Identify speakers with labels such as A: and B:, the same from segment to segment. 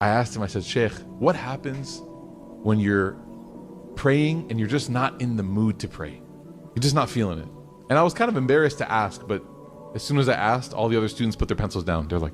A: I asked him, I said, Sheikh, what happens when you're praying and you're just not in the mood to pray? You're just not feeling it. And I was kind of embarrassed to ask, but as soon as I asked, all the other students put their pencils down. They're like,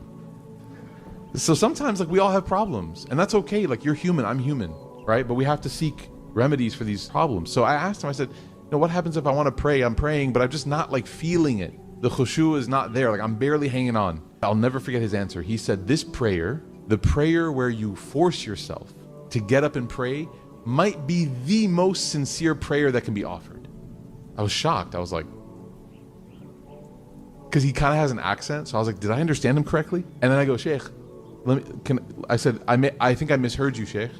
A: so sometimes like we all have problems, and that's okay. Like, you're human, I'm human, right? But we have to seek remedies for these problems. So I asked him, I said, what happens if I want to pray? I'm praying, but I'm just not like feeling it. The khushu is not there. Like, I'm barely hanging on. I'll never forget his answer. He said, this prayer, the prayer where you force yourself to get up and pray, might be the most sincere prayer that can be offered. I was shocked. I was like, because he kind of has an accent. So I was like, did I understand him correctly? And then I go, Sheikh, I think I misheard you, Sheikh.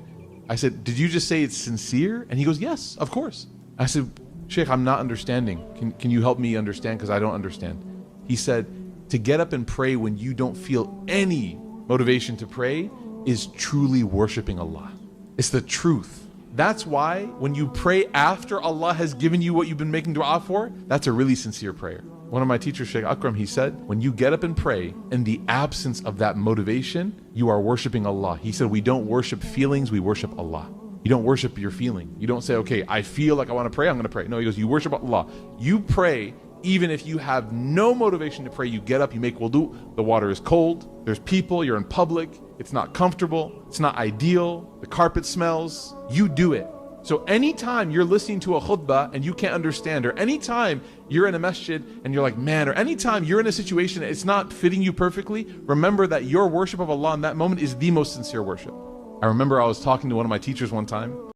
A: I said, did you just say it's sincere? And he goes, yes, of course. I said, Sheikh, I'm not understanding. Can you help me understand? Because I don't understand. He said, to get up and pray when you don't feel any motivation to pray is truly worshiping Allah. It's the truth. That's why when you pray after Allah has given you what you've been making dua for, that's a really sincere prayer. One of my teachers, Sheikh Akram, he said, when you get up and pray in the absence of that motivation, you are worshiping Allah. He said, we don't worship feelings, we worship Allah. You don't worship your feeling. You don't say, okay, I feel like I want to pray, I'm going to pray. No, he goes, you worship Allah. You pray even if you have no motivation to pray. You get up, you make wudu, the water is cold, there's people, you're in public, it's not comfortable, it's not ideal, the carpet smells, you do it. So anytime you're listening to a khutbah and you can't understand, or anytime you're in a masjid and you're like, man, or anytime you're in a situation that it's not fitting you perfectly, remember that your worship of Allah in that moment is the most sincere worship. I remember I was talking to one of my teachers one time,